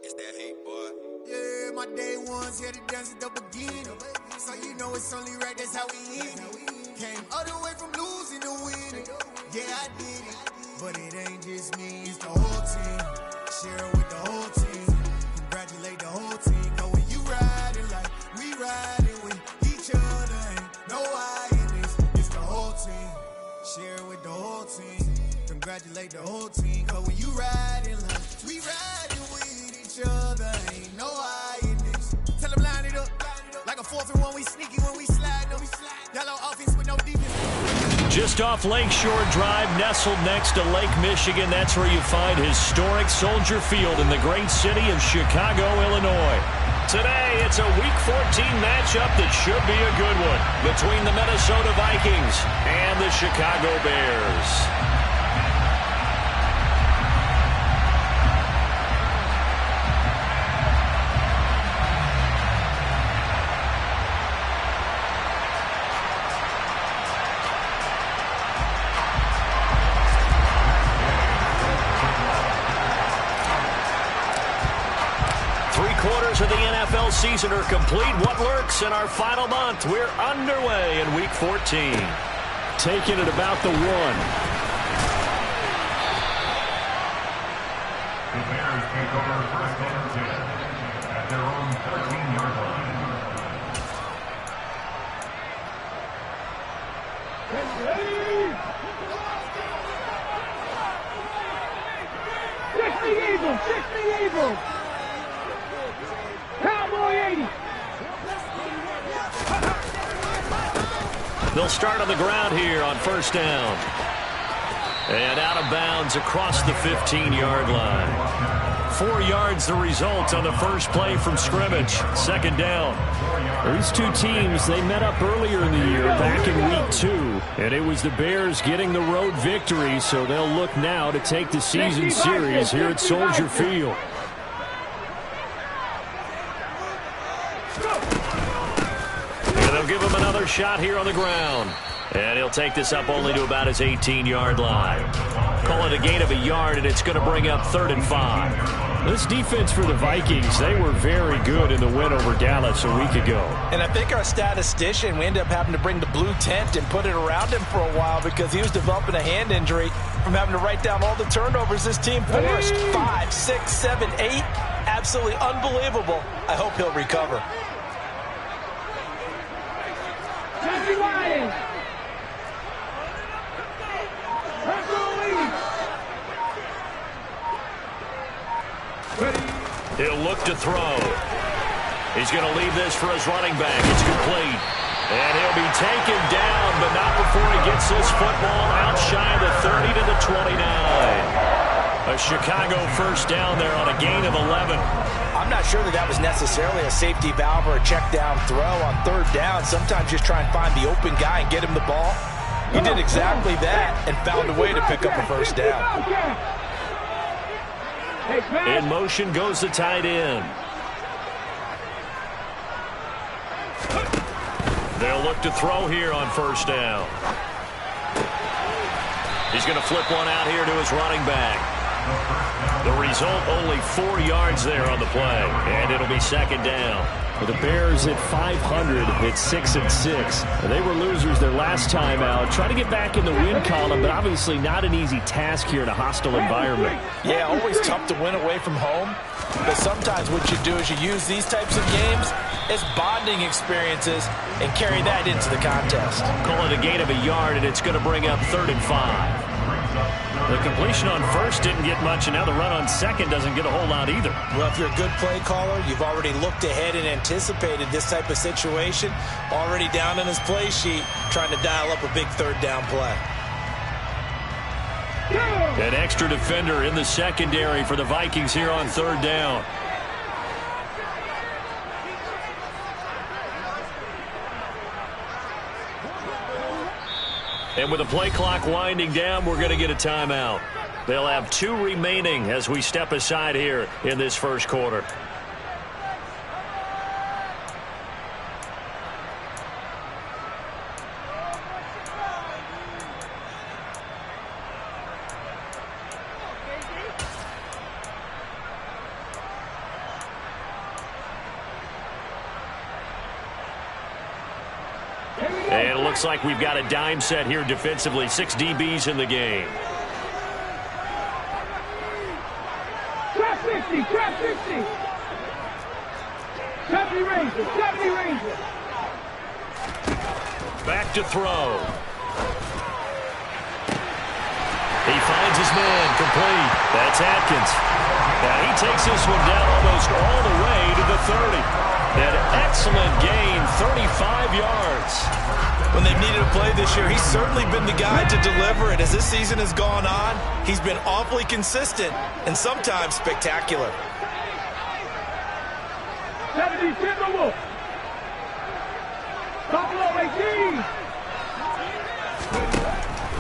It's that hate, boy. Yeah, my day ones here to dance at the beginning. So you know it's only right, that's how we end it. Came all the way from losing to winning. Yeah, I did it. But it ain't just me, it's the whole team. Share it with the whole team. Congratulate the whole team. Cause when you riding like we riding with each other, ain't no I in this. It's the whole team. Share it with the whole team. Congratulate the whole team. Cause when you riding like we riding with each other, ain't no I in this. Tell them line it up. Like a 4th and 1, we sneaky when we slide them. Yellow offense with no defense. Just off Lakeshore Drive, nestled next to Lake Michigan. That's where you find historic Soldier Field in the great city of Chicago, Illinois. Today, it's a Week 14 matchup that should be a good one between the Minnesota Vikings and the Chicago Bears. Of the NFL season are complete. What lurks in our final month? We're underway in Week 14. Taking it about the 1. The Bears take over first and 10 at their own 13-yard line. Check the Eagles! Cowboy 80! They'll start on the ground here on first down. And out of bounds across the 15-yard line. 4 yards the result on the first play from scrimmage. Second down. These two teams, they met up earlier in the year, back in Week 2. And it was the Bears getting the road victory, so they'll look now to take the season series here at Soldier Field. They'll give him another shot here on the ground. And he'll take this up only to about his 18-yard line. Call it a gain of a yard, and it's going to bring up 3rd and 5. This defense for the Vikings, they were very good in the win over Dallas a week ago. And I think our statistician, we ended up having to bring the blue tent and put it around him for a while because he was developing a hand injury from having to write down all the turnovers this team forced. 5, 6, 7, 8. Absolutely unbelievable. I hope he'll recover. He'll look to throw. He's going to leave this for his running back. It's complete. And he'll be taken down, but not before he gets this football out shy of the 30 to the 29. A Chicago first down there on a gain of 11. I'm not sure that was necessarily a safety valve or a check down throw on 3rd down. Sometimes just try and find the open guy and get him the ball. He did exactly that and found a way to pick up a first down. In motion goes the tight end. They'll look to throw here on first down. He's going to flip one out here to his running back. The result, only 4 yards there on the play, and it'll be 2nd down. For the Bears at 500, it's 6-6. They were losers their last time out. Try to get back in the win column, but obviously not an easy task here in a hostile environment. Yeah, always tough to win away from home. But sometimes what you do is you use these types of games as bonding experiences and carry that into the contest. Call it a gain of a yard, and it's going to bring up 3rd and 5. The completion on first didn't get much, and now the run on second doesn't get a whole lot either. Well, if you're a good play caller, you've already looked ahead and anticipated this type of situation. Already down in his play sheet, trying to dial up a big 3rd down play. An extra defender in the secondary for the Vikings here on 3rd down. And with the play clock winding down, we're going to get a timeout. They'll have 2 remaining as we step aside here in this first quarter. looks like we've got a dime set here defensively. 6 DBs in the game. Trap 50, trap 50. 70 Rangers, 70 Rangers. Back to throw. He finds his man, complete. That's Atkins. Now he takes this one down almost all the way to the 30. An excellent gain, 35 yards. When they've needed a play this year, he's certainly been the guy to deliver it. As this season has gone on, he's been awfully consistent and sometimes spectacular. 70 Timberwolves. Buffalo 18.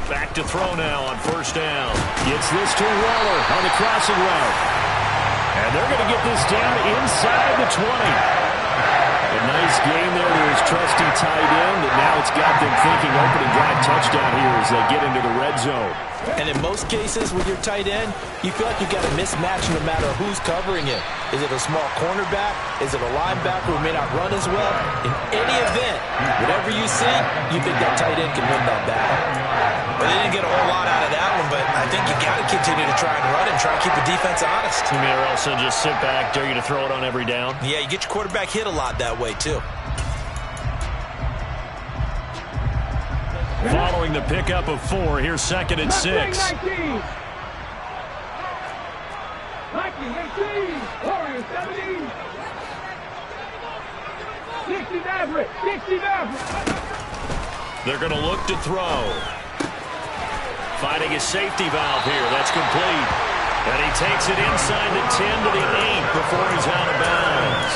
Back to throw now on first down. Gets this to Waller on the crossing route. And they're going to get this down inside the 20. A nice game there to his trusty tight end, and now it's got them thinking opening drive touchdown here as they get into the red zone. And in most cases with your tight end, you feel like you've got a mismatch no matter who's covering him. Is it a small cornerback? Is it a linebacker who may not run as well? In any event, whatever you see, you think that tight end can win that battle. But they didn't get a whole lot out of that one, but I think you got to continue to try and run and try and keep the defense honest. You mean, or else they'll just sit back, dare you to throw it on every down? Yeah, you get your quarterback hit a lot that way, too. Following the pickup of 4, here's 2nd and 6. 19. 18. Warriors 17. 60 Maverick. 60 Maverick. They're going to look to throw. Finding his safety valve here. That's complete. And he takes it inside the 10 to the 8 before he's out of bounds.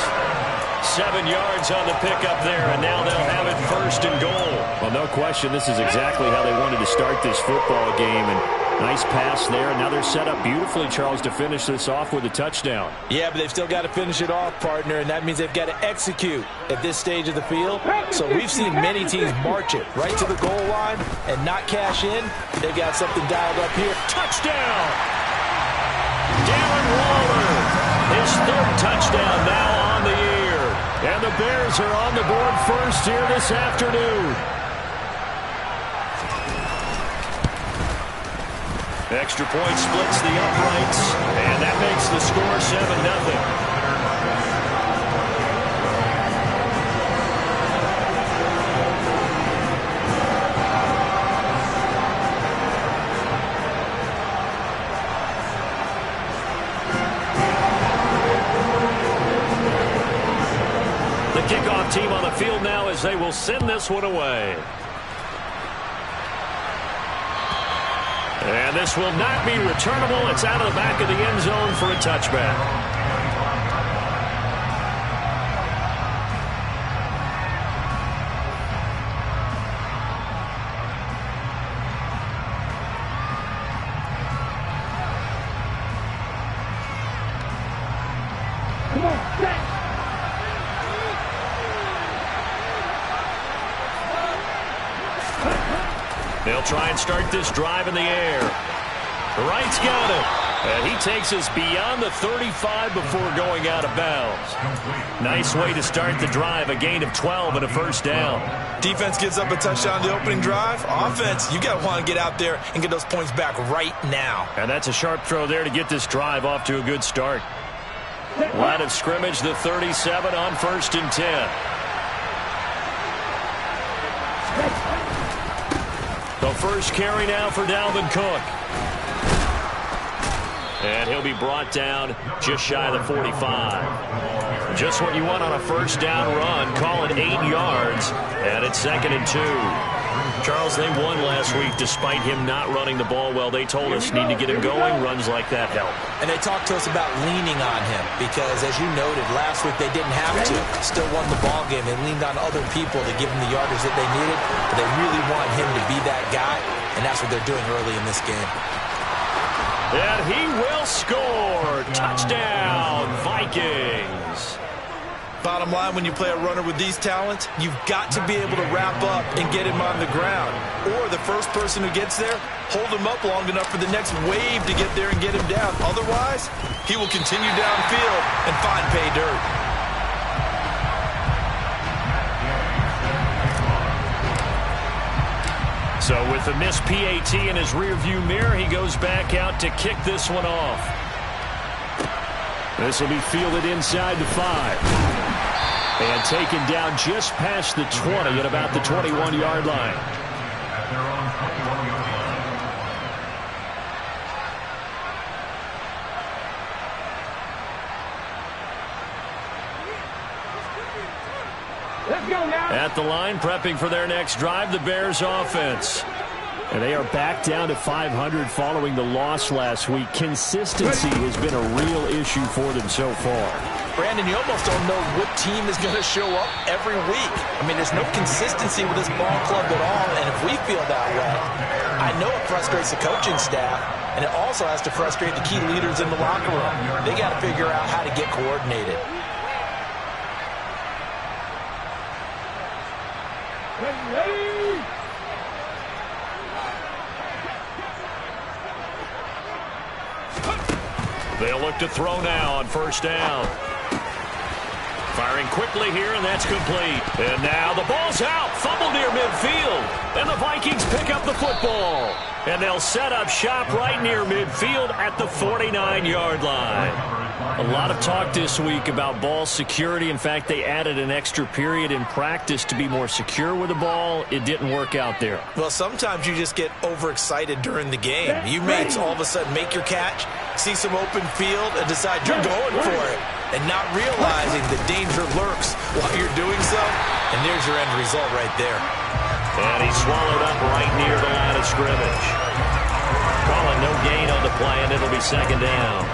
7 yards on the pickup there, and now they'll have it 1st and goal. Well, no question, this is exactly how they wanted to start this football game. And nice pass there, and now they're set up beautifully, Charles, to finish this off with a touchdown. Yeah, but they've still got to finish it off, partner, and that means they've got to execute at this stage of the field. So we've seen many teams march it right to the goal line and not cash in. They've got something dialed up here. Touchdown! Darren Waller, his 3rd touchdown now on the year. And the Bears are on the board first here this afternoon. Extra point splits the uprights, and that makes the score 7-0. Kickoff team on the field now as they will send this one away. And this will not be returnable. It's out of the back of the end zone for a touchback. They'll try and start this drive in the air. Wright's got it. And he takes us beyond the 35 before going out of bounds. Nice way to start the drive. A gain of 12 and a 1st down. Defense gives up a touchdown on the opening drive. Offense, you got to want to get out there and get those points back right now. And that's a sharp throw there to get this drive off to a good start. Line of scrimmage, the 37 on 1st and 10. The first carry now for Dalvin Cook. And he'll be brought down just shy of the 45. Just what you want on a 1st down run. Call it 8 yards. And it's 2nd and 2. Charles, they won last week despite him not running the ball well. They told us need to get him going. Runs like that help. And they talked to us about leaning on him because, as you noted, last week they didn't have to. Still won the ball game. They leaned on other people to give them the yardage that they needed. But they really want him to be that guy, and that's what they're doing early in this game. And he will score. Touchdown, Vikings. Bottom line, when you play a runner with these talents, you've got to be able to wrap up and get him on the ground. Or the first person who gets there, hold him up long enough for the next wave to get there and get him down. Otherwise, he will continue downfield and find pay dirt. 2 So with the missed PAT in his rearview mirror, he goes back out to kick this one off. This will be fielded inside the 5. And taken down just past the 20 at about the 21-yard line. At their own 21-yard line. Let's go now. At the line, prepping for their next drive, the Bears offense. And they are back down to 500 following the loss last week. Consistency has been a real issue for them so far. Brandon, you almost don't know what team is going to show up every week. I mean, there's no consistency with this ball club at all, and if we feel that way, I know it frustrates the coaching staff, and it also has to frustrate the key leaders in the locker room. They got to figure out how to get coordinated. Ready. They'll look to throw now on first down. Firing quickly here, and that's complete. And now the ball's out. Fumble near midfield. And the Vikings pick up the football. And they'll set up shop right near midfield at the 49-yard line. A lot of talk this week about ball security. In fact, they added an extra period in practice to be more secure with the ball. It didn't work out there. Well, sometimes you just get overexcited during the game. You may all of a sudden make your catch, see some open field, and decide you're going for it, and not realizing the danger lurks while you're doing so. And there's your end result right there. And he's swallowed up right near the line of scrimmage. Calling no gain on the play, and it'll be second down.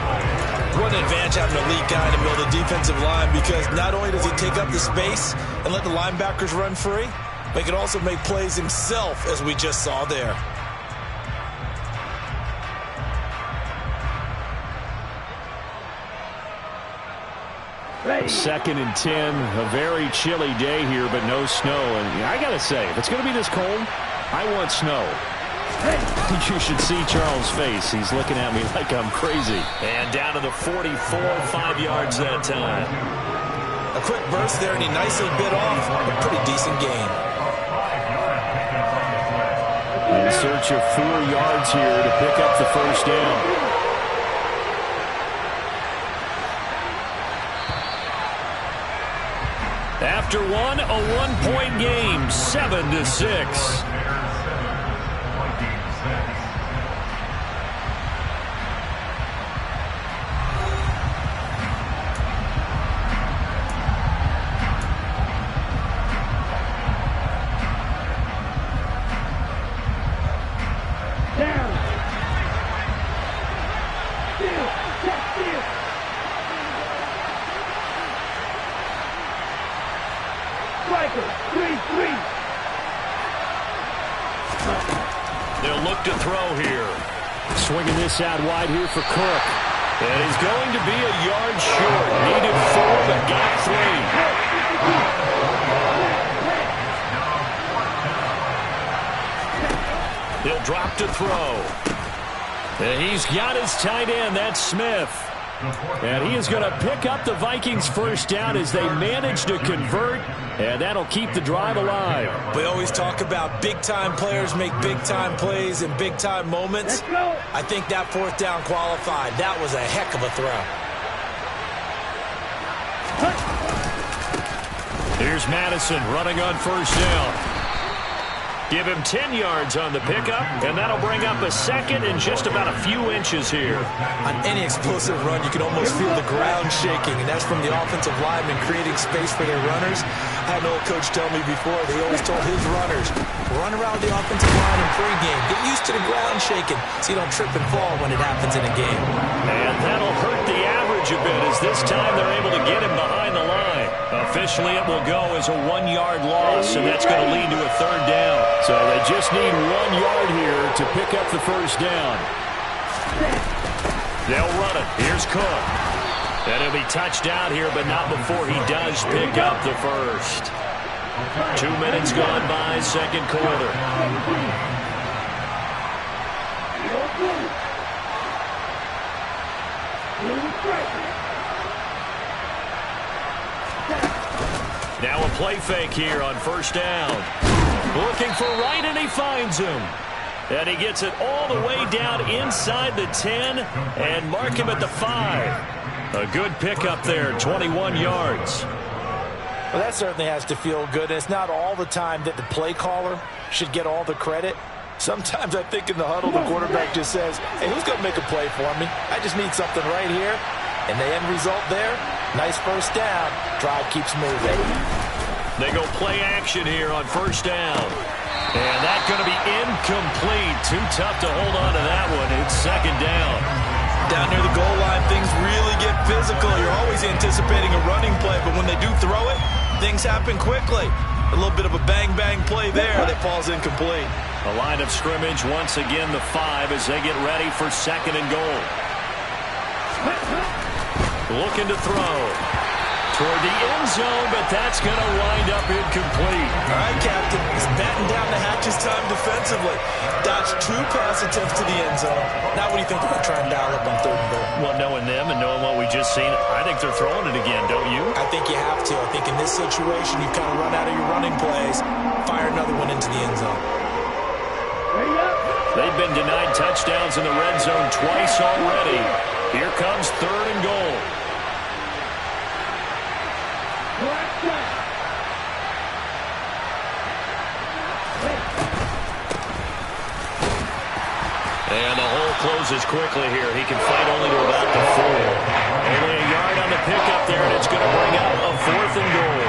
What an advantage having a elite guy in the middle of the defensive line, because not only does he take up the space and let the linebackers run free, but he can also make plays himself, as we just saw there. Second and 10, a very chilly day here, but no snow. And I got to say, if it's going to be this cold, I want snow. You should see Charles' face. He's looking at me like I'm crazy. And down to the 44, 5 yards that time. A quick burst there, and he nicely bit off a pretty decent gain. In search of 4 yards here to pick up the first down. After one, a one-point game, 7-6. They'll look to throw here. Swinging this out wide here for Cook. And he's going to be a yard short. Needed 4, but got 3. He'll drop to throw. And he's got his tight end. That's Smith. And he is going to pick up the Vikings first down as they manage to convert, and that'll keep the drive alive. We always talk about big-time players make big-time plays in big-time moments. I think that fourth down qualified. That was a heck of a throw. Here's Madison running on first down. Give him 10 yards on the pickup, and that'll bring up a second and just about a few inches here. On any explosive run, you can almost feel the ground shaking, and that's from the offensive linemen creating space for their runners. I had an old coach tell me before, they always told his runners, run around the offensive line in pregame. Get used to the ground shaking so you don't trip and fall when it happens in a game. And that'll hurt the average a bit as this time they're able to get him behind the line. Officially, it will go as a 1-yard loss, and that's going to lead to a third down. So they just need 1 yard here to pick up the first down. They'll run it. Here's Cook. And he'll be touched out here, but not before he does pick up the first. 2 minutes gone by, second quarter. Now a play fake here on first down. Looking for right, and he finds him. And he gets it all the way down inside the 10 and mark him at the 5. A good pickup there, 21 yards. Well, that certainly has to feel good. And it's not all the time that the play caller should get all the credit. Sometimes I think in the huddle, the quarterback just says, hey, who's going to make a play for me? I just need something right here. And the end result there, nice first down. Drive keeps moving. They go play action here on first down. And that's going to be incomplete. Too tough to hold on to that one. It's second down. Down near the goal line, things really get physical. You're always anticipating a running play, but when they do throw it, things happen quickly. A little bit of a bang-bang play there that falls incomplete. A line of scrimmage, once again the 5 as they get ready for second and goal. Looking to throw toward the end zone, but that's going to wind up incomplete. All right, Captain. He's batting down the hatches time defensively. Dodged 2 pass attempts to the end zone. Now what do you think they're going to try and dial up on third and goal? Well, knowing them and knowing what we just seen, I think they're throwing it again, don't you? I think you have to. I think in this situation, you've kind of run out of your running plays. Fire another one into the end zone. They've been denied touchdowns in the red zone twice already. Here comes third and goal. And the hole closes quickly here. He can fight only to about the 4. Only a yard on the pickup there, and it's going to bring up a 4th and goal.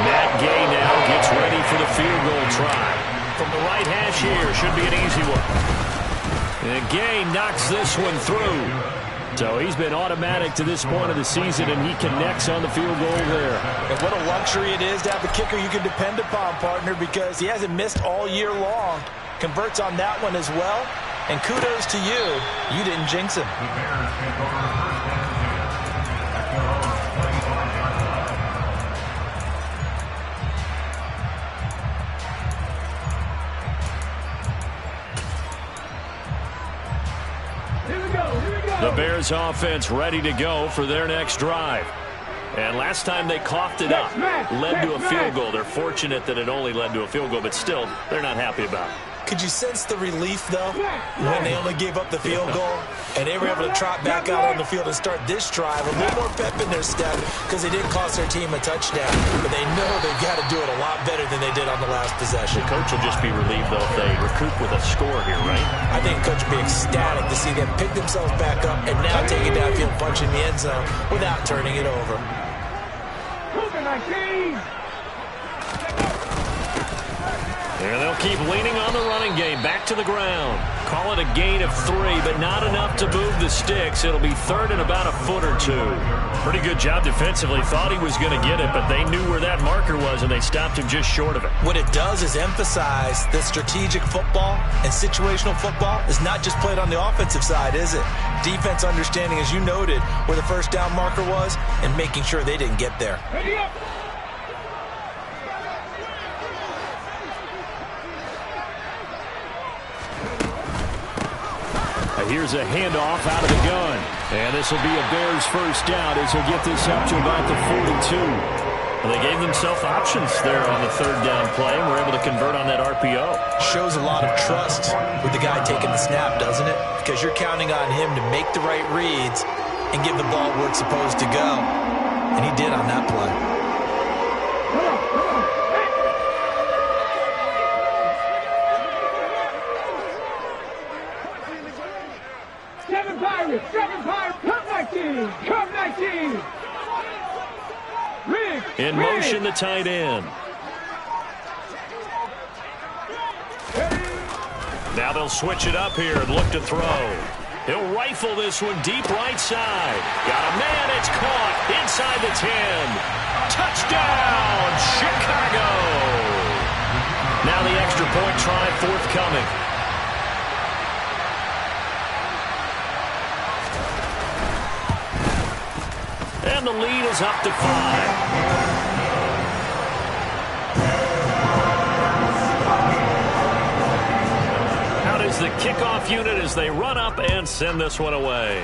Matt Gay now gets ready for the field goal try. From the right hash here, should be an easy one. And Gay knocks this one through. So he's been automatic to this point of the season, and he connects on the field goal there. And what a luxury it is to have a kicker you can depend upon, partner, because he hasn't missed all year long. Converts on that one as well. And kudos to you. You didn't jinx him. The Bears take over first and 10 at their own 25 yard line. Here we go. The Bears offense ready to go for their next drive. And last time they coughed it up, led to a field goal. They're fortunate that it only led to a field goal, but still, they're not happy about it. Could you sense the relief, though, when they only gave up the field goal and they were able to trot back out on the field and start this drive? A little more pep in their step because they didn't cost their team a touchdown. But they know they've got to do it a lot better than they did on the last possession. The coach will just be relieved, though, if they recoup with a score here, right? I think the coach will be ecstatic to see them pick themselves back up and now take it downfield, punch in the end zone without turning it over. And they'll keep leaning on the running game. Back to the ground. Call it a gain of 3, but not enough to move the sticks. It'll be third and about a foot or 2. Pretty good job defensively. Thought he was going to get it, but they knew where that marker was, and they stopped him just short of it. What it does is emphasize that strategic football and situational football is not just played on the offensive side, is it? Defense understanding, as you noted, where the first down marker was and making sure they didn't get there. Here's a handoff out of the gun. And this will be a Bears first down as he'll get this up to about the 42. Well, they gave themselves options there on the third down play and were able to convert on that RPO. Shows a lot of trust with the guy taking the snap, doesn't it? Because you're counting on him to make the right reads and give the ball where it's supposed to go. And he did on that play. In motion, the tight end. Now they'll switch it up here and look to throw. He'll rifle this one deep right side. Got a man, it's caught inside the 10. Touchdown, Chicago! Now the extra point try forthcoming. And the lead is up to 5. Out is the kickoff unit as they run up and send this one away.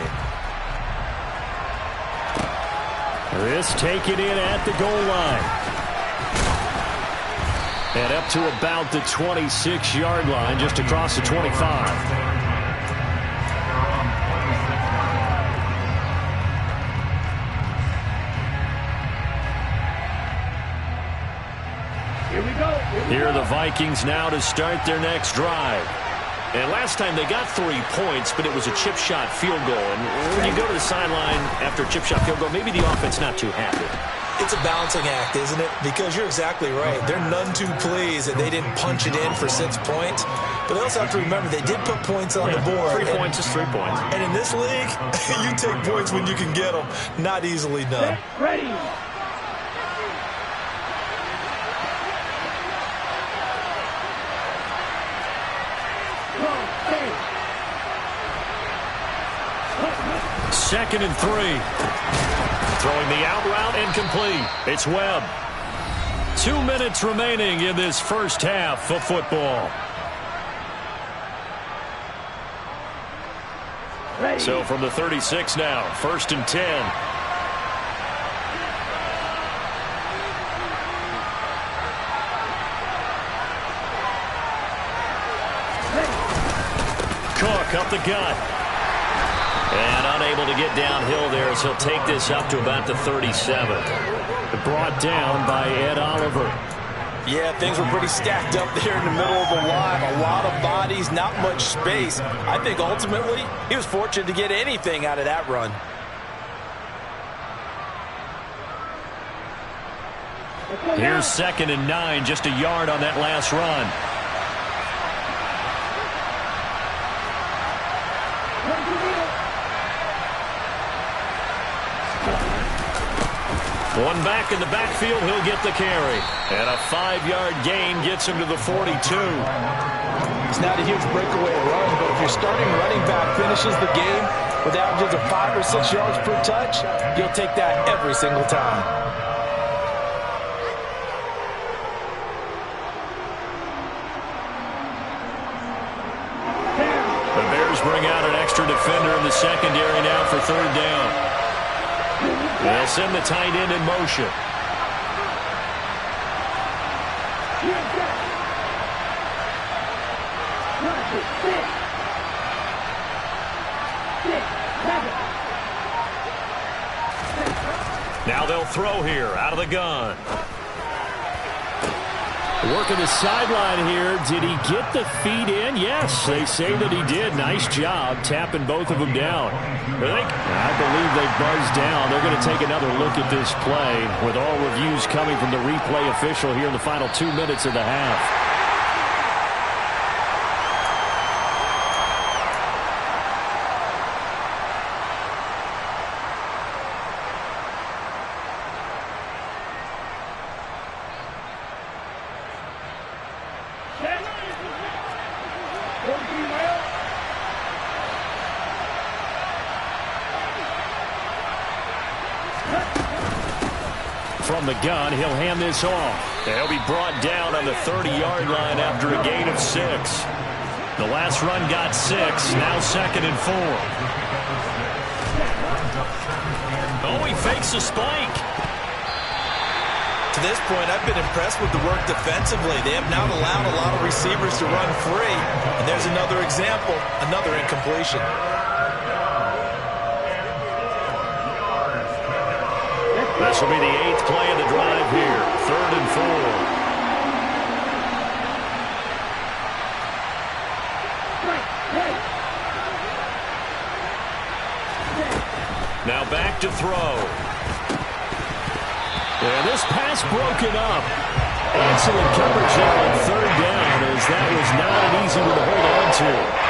This taken in at the goal line. And up to about the 26-yard line, just across the 25. Here are the Vikings now to start their next drive. And last time they got 3 points, but it was a chip shot field goal. And when you go to the sideline after a chip shot field goal, maybe the offense not too happy. It's a balancing act, isn't it? Because you're exactly right. They're none too pleased that they didn't punch it in for 6 points. But they also have to remember they did put points on the board. 3 points is 3 points. And in this league, you take points when you can get them. Not easily done. Ready. Second and 3. Throwing the out route incomplete. It's Webb. 2 minutes remaining in this first half of football. Ready. So from the 36 now, 1st and 10. Cook up the gut. And unable to get downhill there as he'll take this up to about the 37. Brought down by Ed Oliver. Yeah, things were pretty stacked up there in the middle of the line. A lot of bodies, not much space. I think ultimately he was fortunate to get anything out of that run. Here's 2nd and 9, just a yard on that last run. One back in the backfield, he'll get the carry. And a 5-yard gain gets him to the 42. It's not a huge breakaway run, but if your starting running back finishes the game with averages of 5 or 6 yards per touch, you'll take that every single time. The Bears bring out an extra defender in the secondary now for 3rd down. They'll send the tight end in motion. Now they'll throw here out of the gun. Working the sideline here. Did he get the feet in? Yes, they say that he did. Nice job tapping both of them down. I believe they've buzzed down. They're going to take another look at this play with all reviews coming from the replay official here in the final 2 minutes of the half. From the gun, he'll hand this off. He'll be brought down on the 30-yard line after a gain of 6. The last run got 6, now 2nd and 4. Oh, he fakes a spike. To this point, I've been impressed with the work defensively. They have not allowed a lot of receivers to run free. And there's another example, another incompletion. This will be the 8th play of the drive here. 3rd and 4. Now back to throw. And this pass broken up. Excellent coverage there on 3rd down, as that was not an easy one to hold on to.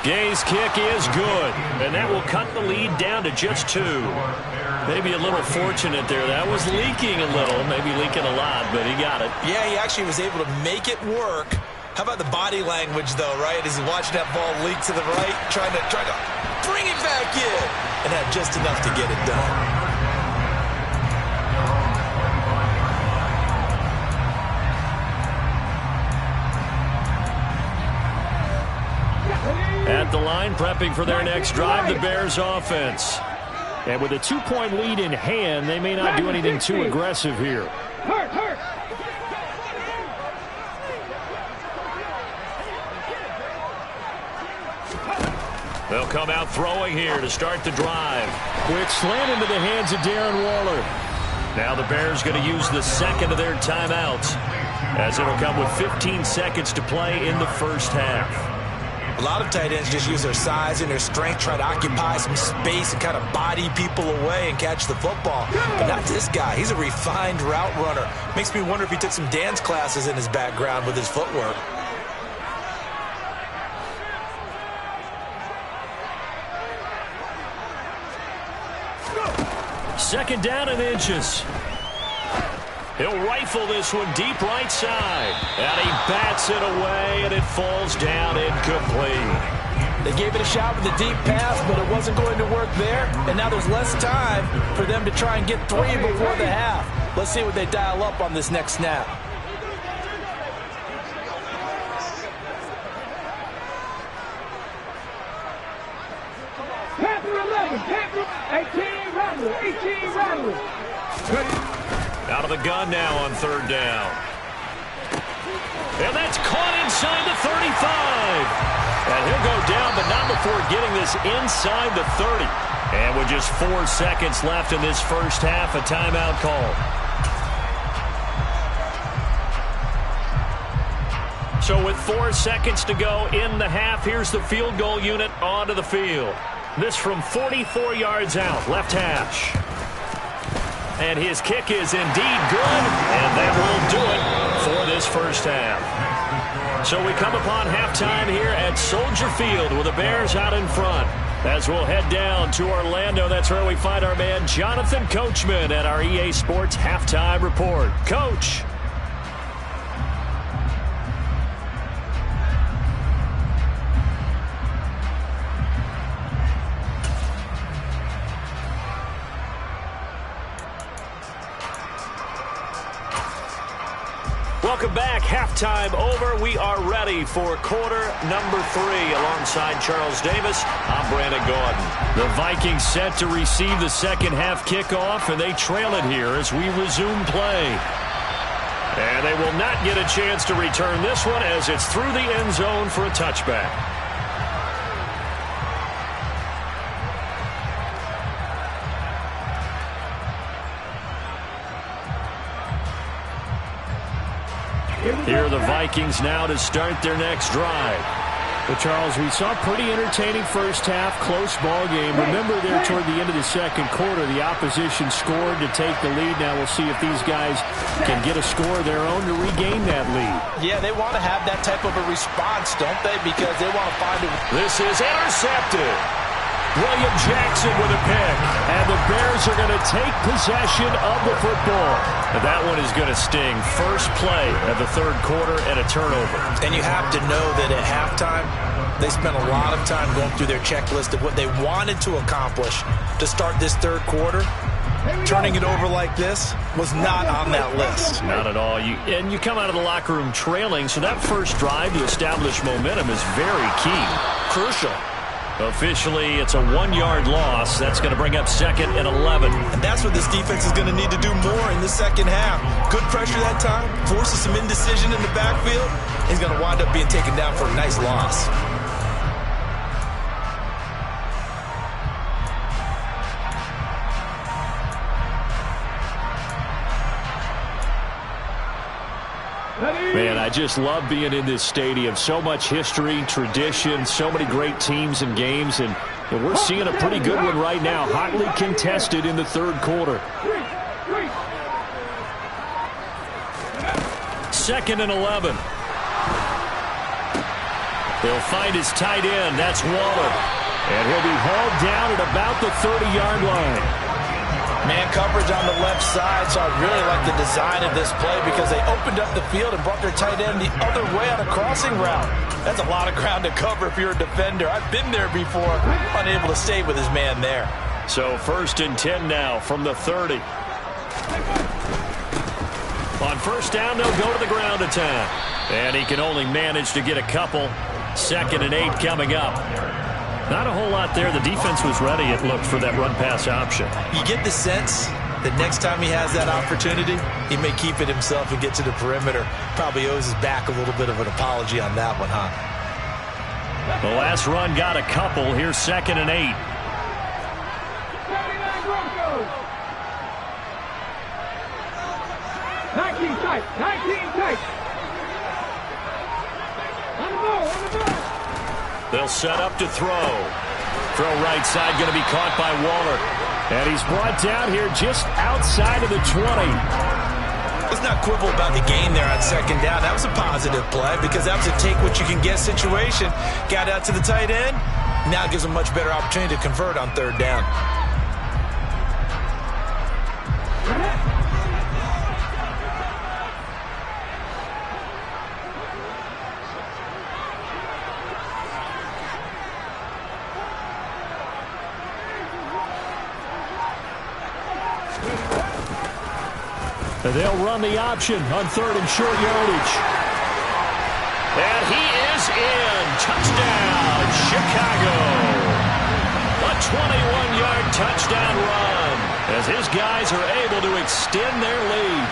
Gay's kick is good, and that will cut the lead down to just 2. Maybe a little fortunate there. That was leaking a little, maybe leaking a lot, but he got it. Yeah, he actually was able to make it work. How about the body language, though, right? As he watched that ball leak to the right, trying to bring it back in, and had just enough to get it done. Ready. At the line, prepping for their next drive, the Bears offense. And with a 2-point lead in hand, they may not do anything too aggressive here. They'll come out throwing here to start the drive. Quick slant into the hands of Darren Waller. Now the Bears going to use the second of their timeouts, as it'll come with 15 seconds to play in the first half. A lot of tight ends just use their size and their strength, try to occupy some space and kind of body people away and catch the football. But not this guy. He's a refined route runner. Makes me wonder if he took some dance classes in his background with his footwork. Second down and inches. He'll rifle this one deep right side. And he bats it away, and it falls down incomplete. They gave it a shot with a deep pass, but it wasn't going to work there. And now there's less time for them to try and get 3 before the half. Let's see what they dial up on this next snap. Panther 11, Panther 18, Rattler, 18, Rattler. Out of the gun now on third down. And that's caught inside the 35. And he'll go down, but not before getting this inside the 30. And with just 4 seconds left in this first half, a timeout call. So with 4 seconds to go in the half, here's the field goal unit onto the field. This from 44 yards out, left hash. And his kick is indeed good, and that will do it for this first half. So we come upon halftime here at Soldier Field with the Bears out in front. As we'll head down to Orlando, that's where we find our man Jonathan Coachman at our EA Sports Halftime Report. Coach. Welcome back. Halftime over. We are ready for quarter number 3. Alongside Charles Davis, I'm Brandon Gaudin. The Vikings set to receive the second half kickoff, and they trail it here as we resume play. And they will not get a chance to return this one as it's through the end zone for a touchback. Here are the Vikings now to start their next drive. Well, Charles, we saw a pretty entertaining first half, close ball game. Remember there toward the end of the second quarter, the opposition scored to take the lead. Now we'll see if these guys can get a score of their own to regain that lead. Yeah, they want to have that type of a response, don't they? Because they want to find it. This is intercepted. William Jackson with a pick. And the Bears are going to take possession of the football. And that one is going to sting. First play of the third quarter and a turnover. And you have to know that at halftime, they spent a lot of time going through their checklist of what they wanted to accomplish to start this third quarter. Turning it over like this was not on that list. Not at all. And you come out of the locker room trailing, so that first drive to establish momentum is very key. Crucial. Officially, it's a 1-yard loss. That's going to bring up 2nd and 11. And that's what this defense is going to need to do more in the second half. Good pressure that time, forces some indecision in the backfield. He's going to wind up being taken down for a nice loss. Man, I just love being in this stadium. So much history, tradition, so many great teams and games, and we're seeing a pretty good one right now. Hotly contested in the third quarter. 2nd and 11. They'll find his tight end. That's Waller. And he'll be hauled down at about the 30-yard line. Man coverage on the left side, so I really like the design of this play because they opened up the field and brought their tight end the other way on a crossing route. That's a lot of ground to cover if you're a defender. I've been there before, unable to stay with his man there. So 1st and 10 now from the 30. On first down, they'll go to the ground attack. And he can only manage to get a couple. 2nd and 8 coming up. Not a whole lot there. The defense was ready, it looked, for that run-pass option. You get the sense that next time he has that opportunity, he may keep it himself and get to the perimeter. Probably owes his back a little bit of an apology on that one, huh? The last run got a couple. Here's 2nd and 8. 19 tight. 19 tight. On the ball. They'll set up to throw. Throw right side, going to be caught by Waller. And he's brought down here just outside of the 20. Let's not quibble about the gain there on 2nd down. That was a positive play because that was a take-what-you-can-get situation. Got out to the tight end. Now gives him a much better opportunity to convert on 3rd down. They'll run the option on 3rd and short yardage. And he is in. Touchdown, Chicago. A 21-yard touchdown run as his guys are able to extend their lead.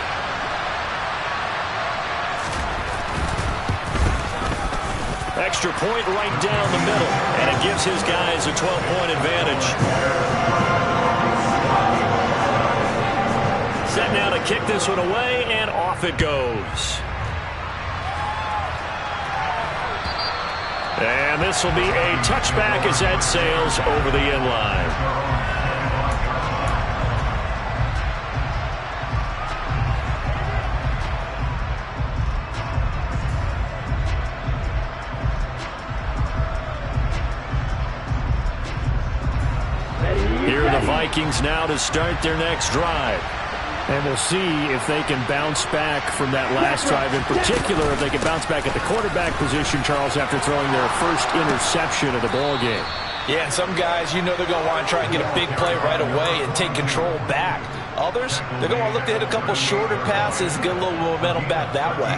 Extra point right down the middle, and it gives his guys a 12-point advantage. Set now to kick this one away, and off it goes. And this will be a touchback as that sails over the end line. Here are the Vikings now to start their next drive. And we'll see if they can bounce back from that last drive. In particular, if they can bounce back at the quarterback position, Charles, after throwing their first interception of the ball game. Yeah, and some guys, you know they're going to want to try and get a big play right away and take control back. Others, they're going to want to look to hit a couple shorter passes, get a little momentum back that way.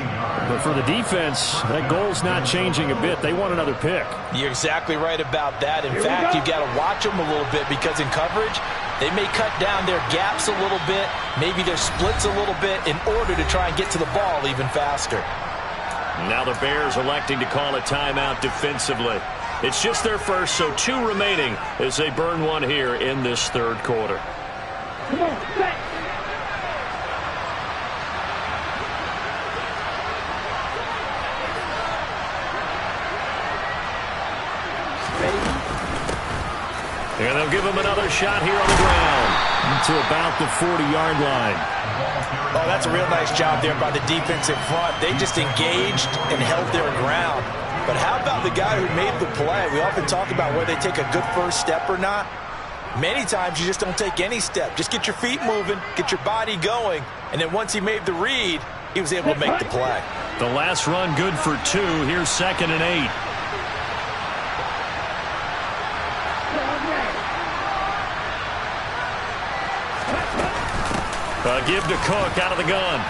But for the defense, that goal's not changing a bit. They want another pick. You're exactly right about that. In fact, you've got to watch them a little bit because in coverage, they may cut down their gaps a little bit, maybe their splits a little bit in order to try and get to the ball even faster. Now the Bears electing to call a timeout defensively. It's just their first, so 2 remaining as they burn one here in this 3rd quarter. Come on, set. And they'll give him another shot here on the ground to about the 40-yard line. Oh, that's a real nice job there by the defense in front. They just engaged and held their ground. But how about the guy who made the play? We often talk about whether they take a good first step or not. Many times you just don't take any step. Just get your feet moving, get your body going, and then once he made the read, he was able to make the play. The last run good for 2. Here's 2nd and 8. Give to Cook out of the gun.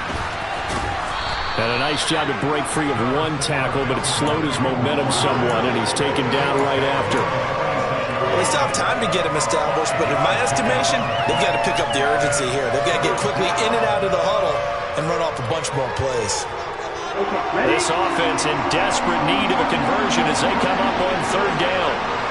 And a nice job to break free of one tackle, but it slowed his momentum somewhat, and he's taken down right after. Well, they still have time to get him established, but in my estimation, they've got to pick up the urgency here. They've got to get quickly in and out of the huddle and run off a bunch more plays. This offense in desperate need of a conversion as they come up on 3rd down.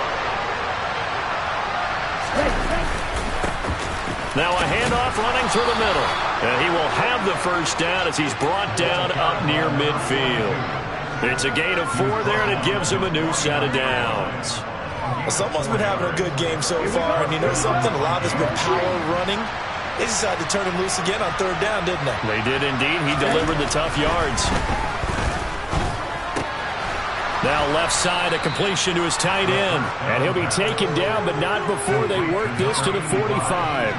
Now a handoff running through the middle. And he will have the first down as he's brought down up near midfield. It's a gain of 4 there, and it gives him a new set of downs. Well, someone's been having a good game so far, and you know something? A lot of it's been power running. They decided to turn him loose again on 3rd down, didn't they? They did indeed. He delivered the tough yards. Now left side, a completion to his tight end. And he'll be taken down, but not before they work this to the 45.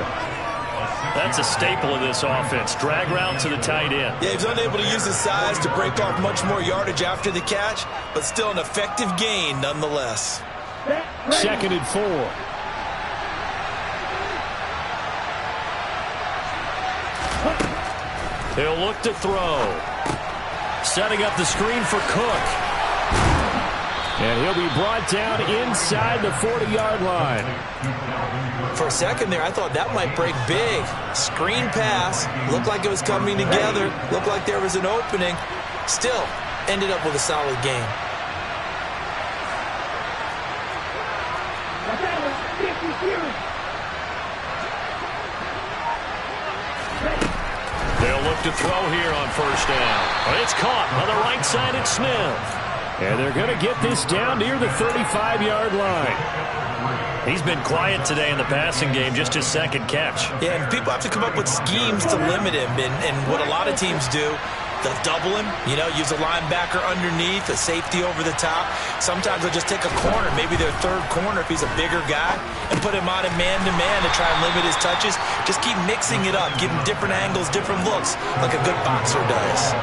That's a staple of this offense. Drag route to the tight end. Yeah, he's unable to use his size to break off much more yardage after the catch, but still an effective gain nonetheless. 2nd and 4. He'll look to throw. Setting up the screen for Cook. And he'll be brought down inside the 40-yard line. For a second there, I thought that might break big. Screen pass. Looked like it was coming together. Looked like there was an opening. Still, ended up with a solid game. They'll look to throw here on first down. But it's caught on the right side. It's Smith. And they're going to get this down near the 35-yard line. He's been quiet today in the passing game, just his second catch. Yeah, and people have to come up with schemes to limit him. And what a lot of teams do, they'll double him, use a linebacker underneath, a safety over the top. Sometimes they'll just take a corner, maybe their third corner if he's a bigger guy, and put him on a man-to-man to try and limit his touches. Just keep mixing it up, give him different angles, different looks, like a good boxer does.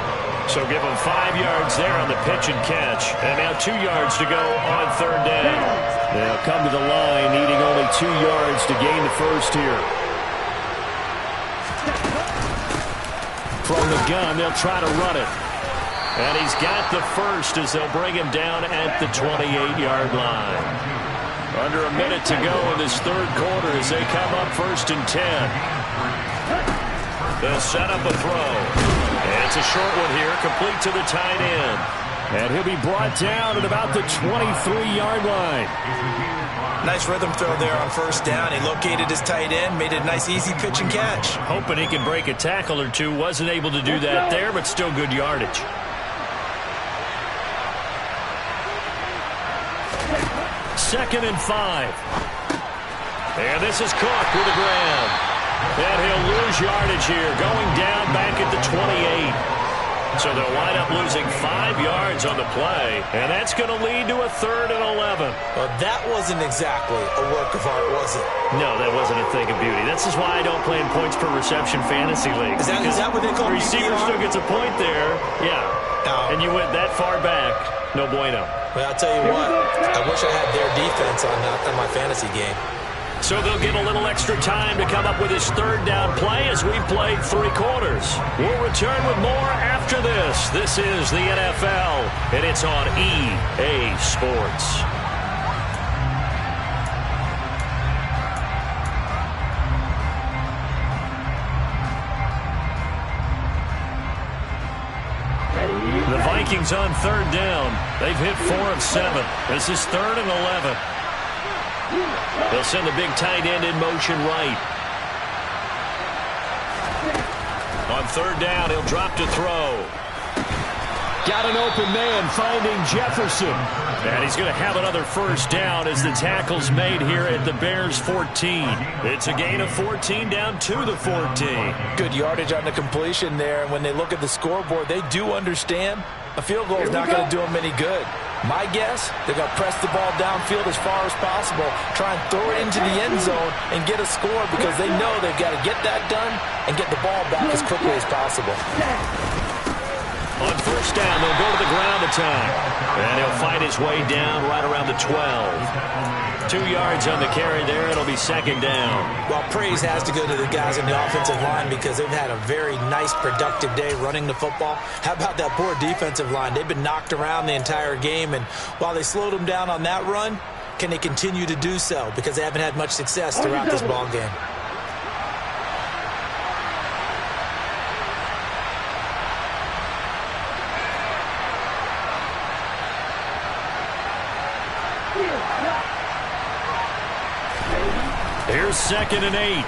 So give him 5 yards there on the pitch and catch. And now 2 yards to go on third down. They'll come to the line, needing only 2 yards to gain the first here. From the gun, they'll try to run it. And he's got the first as they'll bring him down at the 28-yard line. Under a minute to go in this third quarter as they come up 1st and 10. They'll set up a throw. And it's a short one here, complete to the tight end. And he'll be brought down at about the 23-yard line. Nice rhythm throw there on first down. He located his tight end, made it a nice easy pitch and catch. Hoping he can break a tackle or two. Wasn't able to do that there, but still good yardage. Second and 5. And this is Cook with the grab. And he'll lose yardage here, going down back at the 28. So they'll wind up losing 5 yards on the play, and that's going to lead to a 3rd and 11. Well, that wasn't exactly a work of art, was it? No, that wasn't a thing of beauty. This is why I don't play in points per reception fantasy league. Is that what they call the receiver still gets a point there, yeah. And you went that far back, no bueno. Well, I'll tell you what, I wish I had their defense on my fantasy game. So they'll get a little extra time to come up with his third down play as we've played 3 quarters. We'll return with more after this. This is the NFL, and it's on EA Sports. The Vikings on third down. They've hit 4 of 7. This is 3rd and 11. They'll send the big tight end in motion right. On third down, he'll drop to throw. Got an open man finding Jefferson. And he's going to have another first down as the tackle's made here at the Bears 14. It's a gain of 14 down to the 14. Good yardage on the completion there. And when they look at the scoreboard, they do understand a field goal is not going to do them any good. My guess, they're going to press the ball downfield as far as possible, try and throw it into the end zone and get a score because they know they've got to get that done and get the ball back as quickly as possible. On first down, they'll go to the ground attack. And he'll fight his way down right around the 12. 2 yards on the carry there. It'll be second down. Well, praise has to go to the guys on the offensive line because they've had a very nice, productive day running the football. How about that poor defensive line? They've been knocked around the entire game, and while they slowed them down on that run, can they continue to do so? Because they haven't had much success throughout this ball game. Here's 2nd and 8.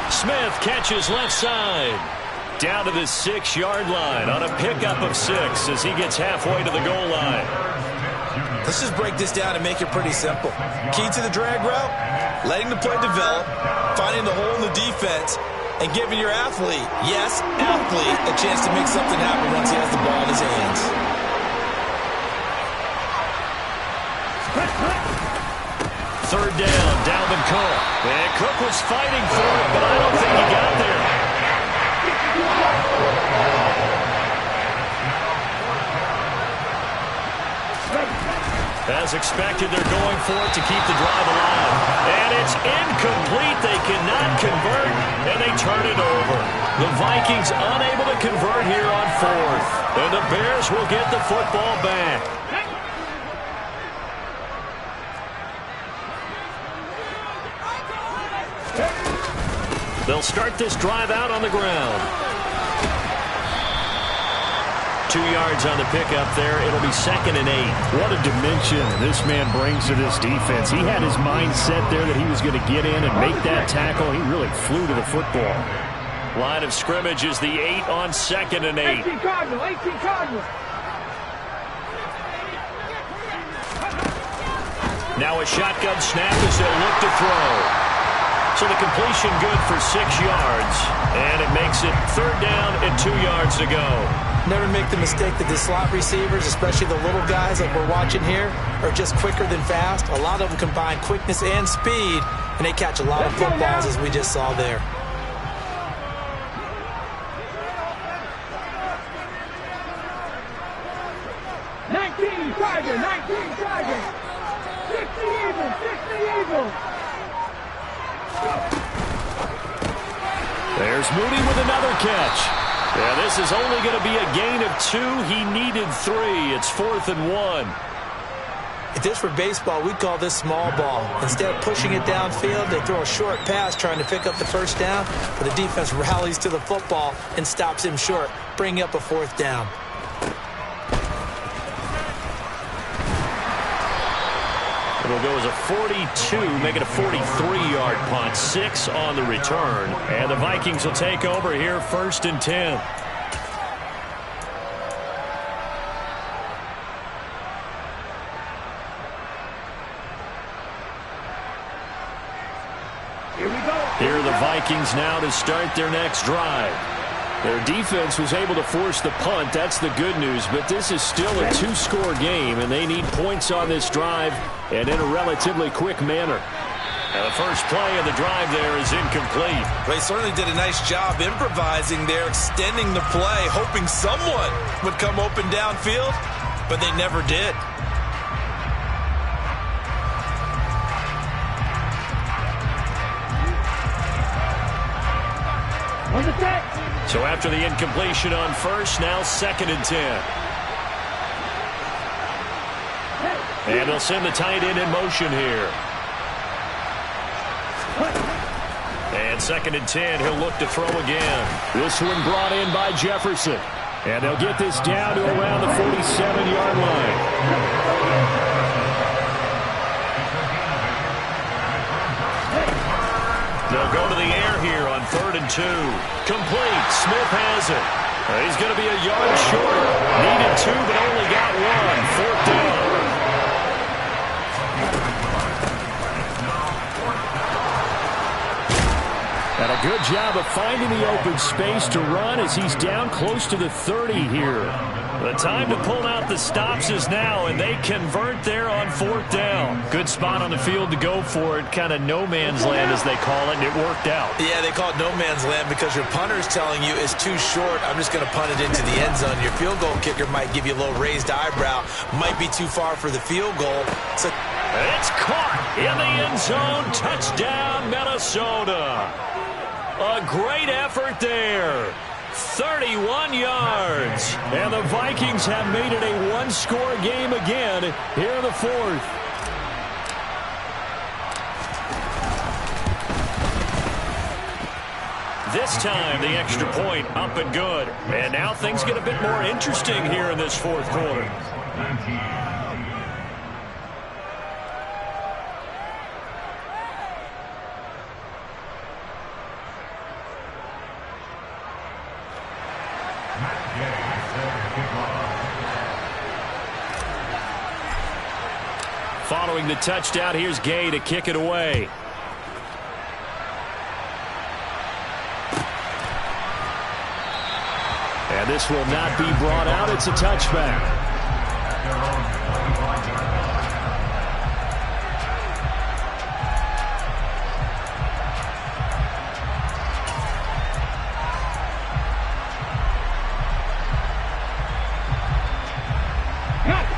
Smith catches left side. Down to the 6-yard line on a pickup of 6 as he gets halfway to the goal line. Let's just break this down and make it pretty simple. Key to the drag route, letting the play develop, finding the hole in the defense, and giving your athlete, yes, athlete, a chance to make something happen once he has the ball in his hands. Third down, Dalvin Cook. And Cook was fighting for it, but I don't think he got there. As expected, they're going for it to keep the drive alive. And it's incomplete. They cannot convert, and they turn it over. The Vikings unable to convert here on fourth. And the Bears will get the football back. They'll start this drive out on the ground. 2 yards on the pickup there. It'll be 2nd and 8. What a dimension this man brings to this defense. He had his mind set there that he was going to get in and make that tackle. He really flew to the football. Line of scrimmage is the 8 on 2nd and 8. 18 Cardinals, 18 Cardinals. Now a shotgun snap as they'll look to throw. So the completion good for 6 yards. And it makes it 3rd down and 2 yards to go. Never make the mistake that the slot receivers, especially the little guys like we're watching here, are just quicker than fast. A lot of them combine quickness and speed, and they catch a lot of footballs as we just saw there. Tiger, 19 Tiger. 60 Eagles, 60 Eagles. There's Moody with another catch. Yeah, this is only going to be a gain of 2. He needed 3. It's 4th and 1. If this were baseball, we'd call this small ball. Instead of pushing it downfield, they throw a short pass trying to pick up the first down, but the defense rallies to the football and stops him short, bringing up a 4th down. It'll go as a 42, make it a 43-yard punt. 6 on the return. And the Vikings will take over here 1st and 10. Here we go. Here are the Vikings now to start their next drive. Their defense was able to force the punt. That's the good news. But this is still a 2-score game, and they need points on this drive and in a relatively quick manner. Now the first play of the drive there is incomplete. They certainly did a nice job improvising there, extending the play, hoping someone would come open downfield, but they never did. On the set. So after the incompletion on first, now 2nd and 10. And they'll send the tight end in motion here. And 2nd and 10, he'll look to throw again. This one brought in by Jefferson. And they'll get this down to around the 47-yard line. They'll go to the air here on 3rd and 2. Complete. Smith has it. He's going to be a yard short. Needed 2, but only got 1. 4th down. And a good job of finding the open space to run as he's down close to the 30 here. The time to pull out the stops is now, and they convert there on 4th down. Good spot on the field to go for it. Kind of no man's land, as they call it, and it worked out. Yeah, they call it no man's land because your punter's telling you it's too short. I'm just going to punt it into the end zone. Your field goal kicker might give you a little raised eyebrow. Might be too far for the field goal. So it's caught in the end zone. Touchdown, Minnesota. A great effort there. 31 yards. And the Vikings have made it a 1-score game again here in the 4th. This time, the extra point up and good. And now things get a bit more interesting here in this 4th quarter. Following the touchdown, here's Gay to kick it away. And this will not be brought out. It's a touchback.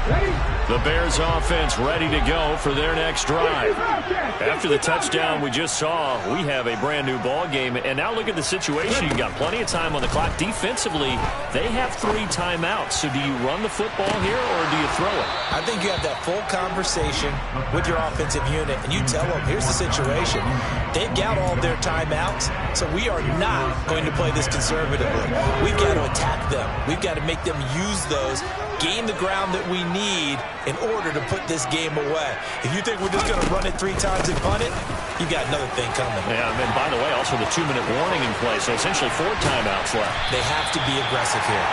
Ready? The Bears offense ready to go for their next drive. After the touchdown we just saw, we have a brand new ball game. And now look at the situation. You've got plenty of time on the clock. Defensively, they have 3 timeouts. So do you run the football here or do you throw it? I think you have that full conversation with your offensive unit, and you tell them, here's the situation. They've got all their timeouts, so we are not going to play this conservatively. We've got to attack them. We've got to make them use those, gain the ground that we need in order to put this game away. If you think we're just going to run it 3 times and punt it, you've got another thing coming. Yeah, and by the way, also the 2-minute warning in play, so essentially 4 timeouts left. They have to be aggressive here.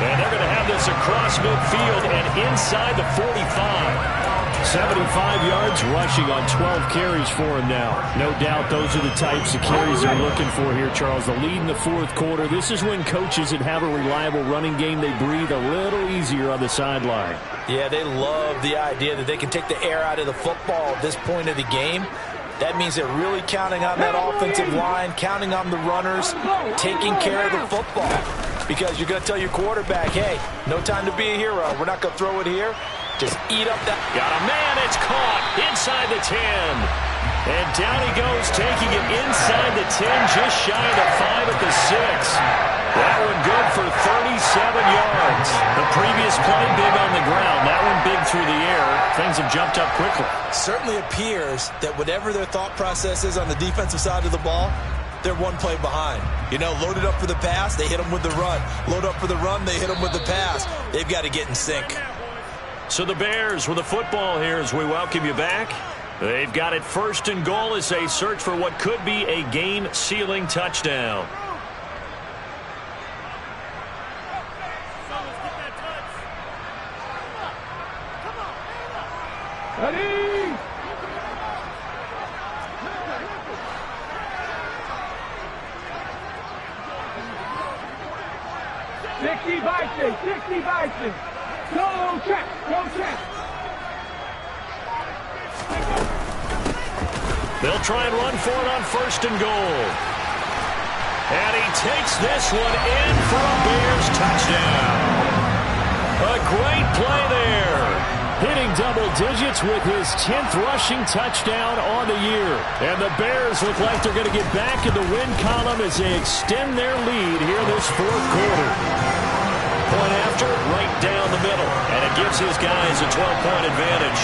And they're going to have this across midfield and inside the 45. 75 yards rushing on 12 carries for him now. No doubt those are the types of carries they're looking for here, Charles. The lead in the 4th quarter. This is when coaches that have a reliable running game, they breathe a little easier on the sideline. Yeah, they love the idea that they can take the air out of the football at this point of the game. That means they're really counting on that offensive line, counting on the runners, taking care of the football. Because you're going to tell your quarterback, hey, no time to be a hero. We're not going to throw it here. Just eat up that. Got a man. It's caught inside the 10. And down he goes, taking it inside the 10, just shy of the 5 at the 6. That one good for 37 yards. The previous play big on the ground. That one big through the air. Things have jumped up quickly. Certainly appears that whatever their thought process is on the defensive side of the ball, they're 1 play behind. You know, loaded up for the pass, they hit them with the run. Load up for the run, they hit them with the pass. They've got to get in sync. So the Bears with the football here as we welcome you back. They've got it 1st and goal as they search for what could be a game-sealing touchdown. Ready? Sixty-five. Go check. They'll try and run for it on 1st and goal. And he takes this one in for a Bears touchdown. A great play there. Hitting double digits with his 10th rushing touchdown on the year. And the Bears look like they're going to get back in the win column as they extend their lead here this 4th quarter. Point after, right down the middle. And it gives his guys a 12-point advantage.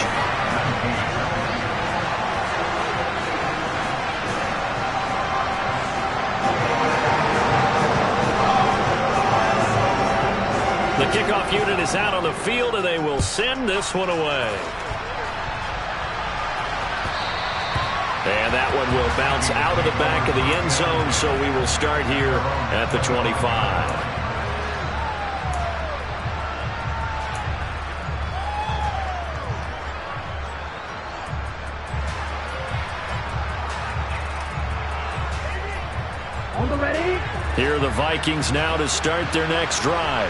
The kickoff unit is out on the field, and they will send this one away. And that one will bounce out of the back of the end zone, so we will start here at the 25. Here are the Vikings now to start their next drive.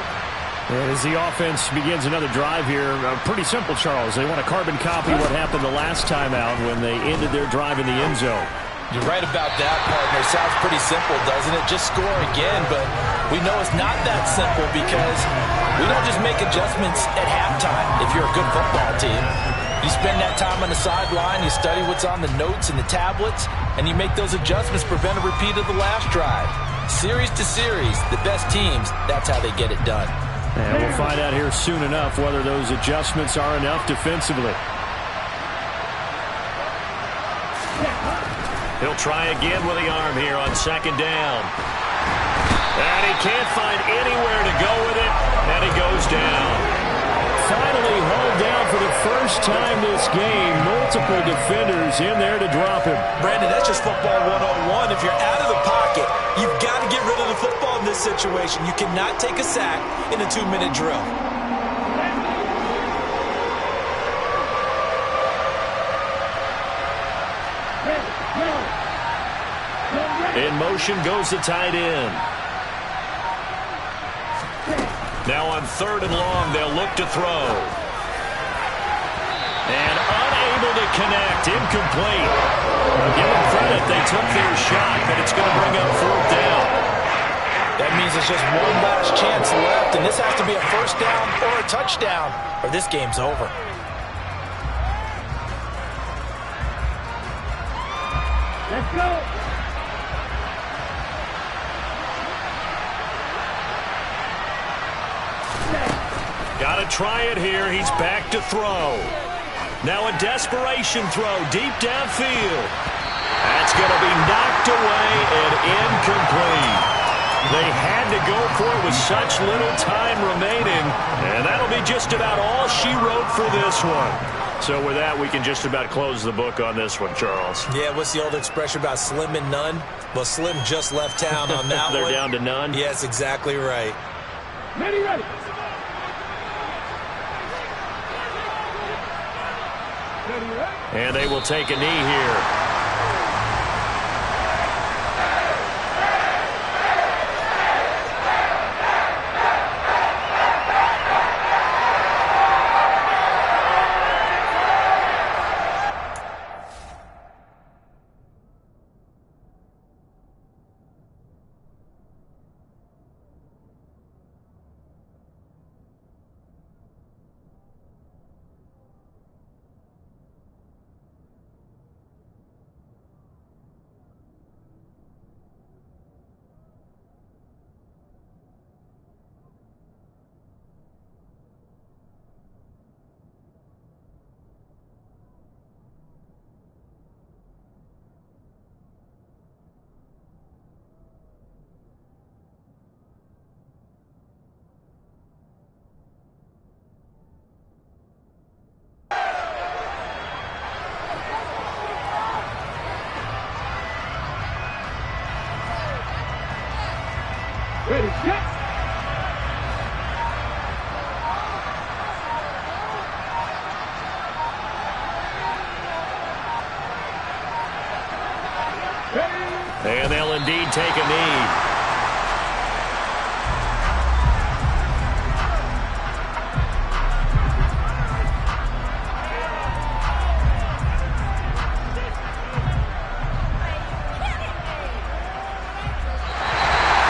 As the offense begins another drive here, pretty simple, Charles. They want to carbon copy what happened the last time out when they ended their drive in the end zone. You're right about that, partner. Sounds pretty simple, doesn't it? Just score again, but we know it's not that simple because we don't just make adjustments at halftime if you're a good football team. You spend that time on the sideline, you study what's on the notes and the tablets, and you make those adjustments, prevent a repeat of the last drive. Series to series, the best teams, that's how they get it done. And we'll find out here soon enough whether those adjustments are enough defensively. He'll try again with the arm here on 2nd down. And he can't find anywhere to go with it, and he goes down. Finally hauled down for the first time this game. Multiple defenders in there to drop him. Brandon, that's just football 101. If you're out of the pocket, you've got to get rid of the football in this situation. You cannot take a sack in a 2-minute drill. In motion goes the tight end. Now on 3rd and long, they'll look to throw. And unable to connect, incomplete. Give them credit, they took their shot, but it's going to bring up 4th down. That means there's just one last chance left, and this has to be a first down or a touchdown, or this game's over. Let's go. Got to try it here. He's back to throw. Now a desperation throw deep downfield. That's going to be knocked away and incomplete. They had to go for it with such little time remaining, and that'll be just about all she wrote for this one. So with that, we can just about close the book on this one, Charles. Yeah, what's the old expression about slim and none? Well, Slim just left town on that They're one. down to none? Yes, exactly right. Ready, ready. And they will take a knee here. Ready, set. And they'll indeed take a knee.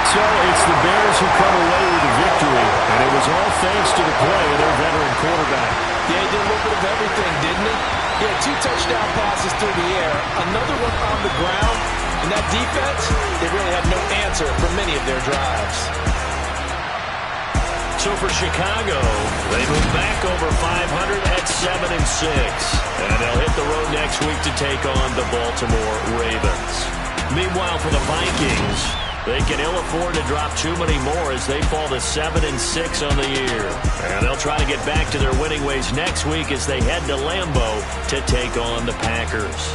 So it's the Bears who come away with the victory, and it was all thanks to the play of their veteran quarterback. Yeah, he did a little bit of everything, didn't he? He had 2 touchdown passes through the air, another one on the ground, and that defense, they really had no answer for many of their drives. So for Chicago, they move back over 500 at 7-6, and they'll hit the road next week to take on the Baltimore Ravens. Meanwhile, for the Vikings, they can ill afford to drop too many more as they fall to 7-6 on the year. And they'll try to get back to their winning ways next week as they head to Lambeau to take on the Packers.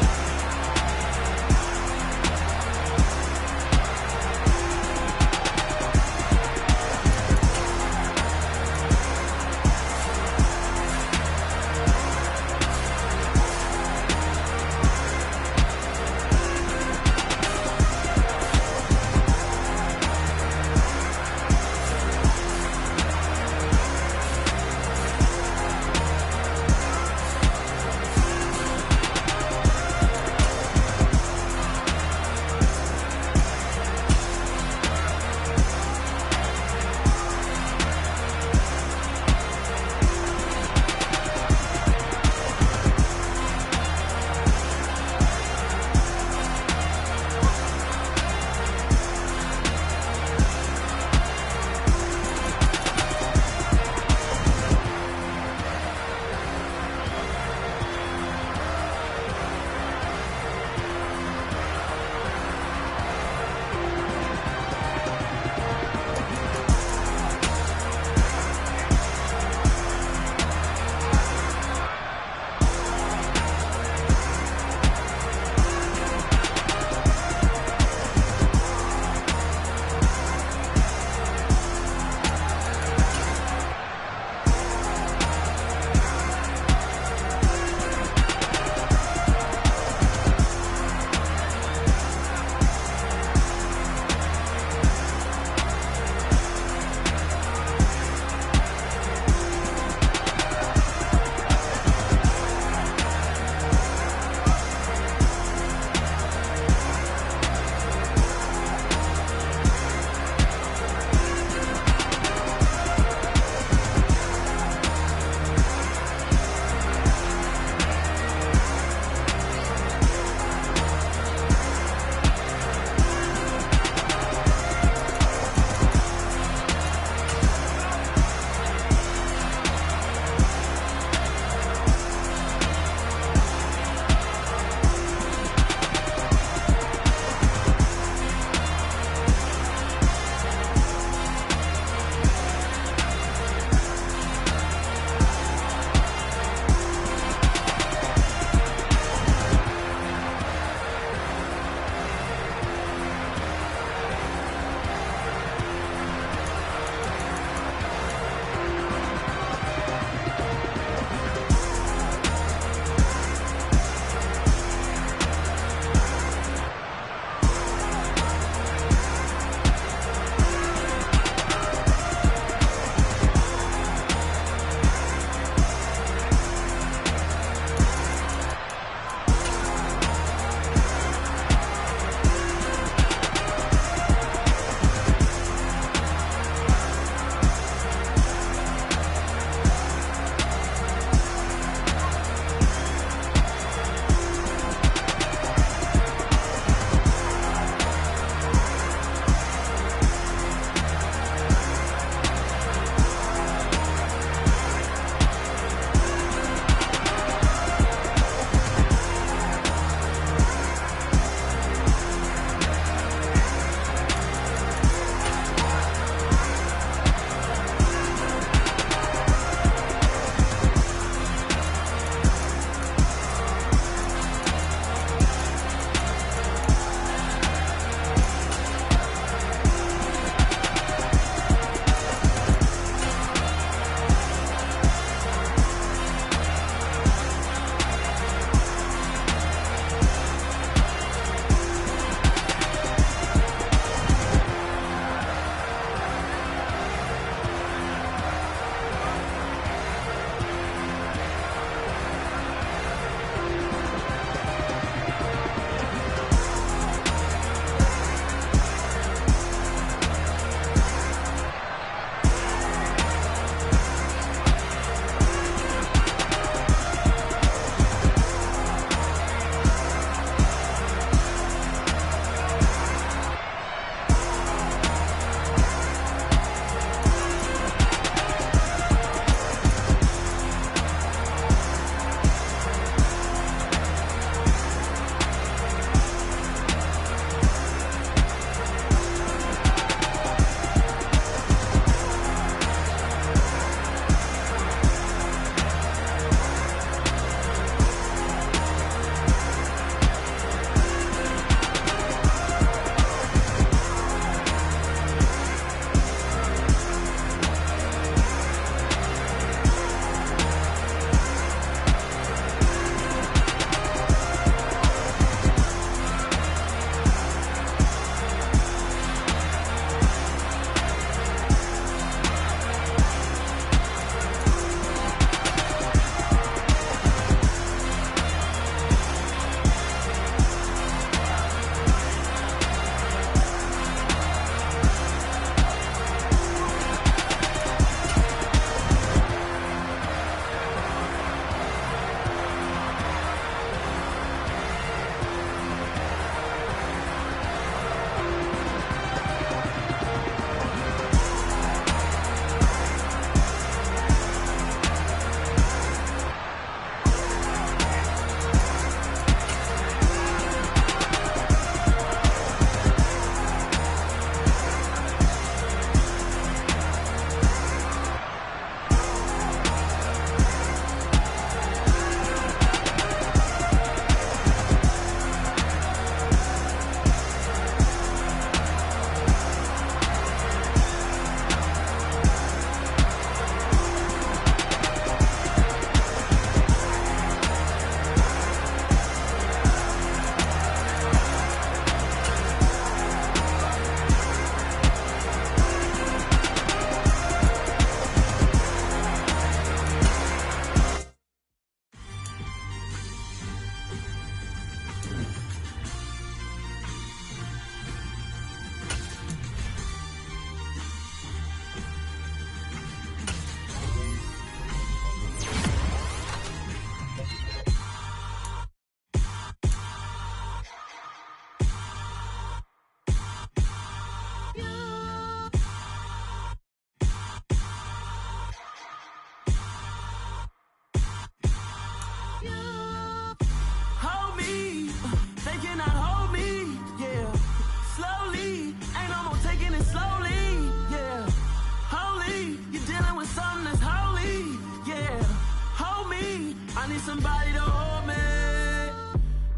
I need somebody to hold me.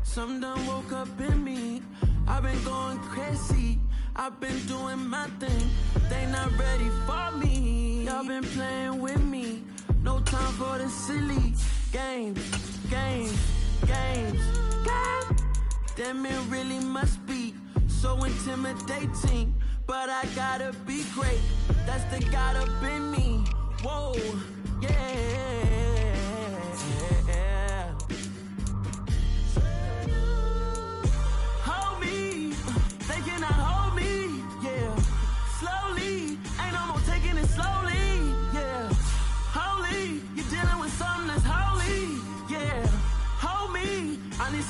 Something done woke up in me. I've been going crazy. I've been doing my thing. They not ready for me. Y'all been playing with me. No time for the silly games. Damn, it really must be so intimidating. But I gotta be great. That's the God up in me. Whoa, yeah.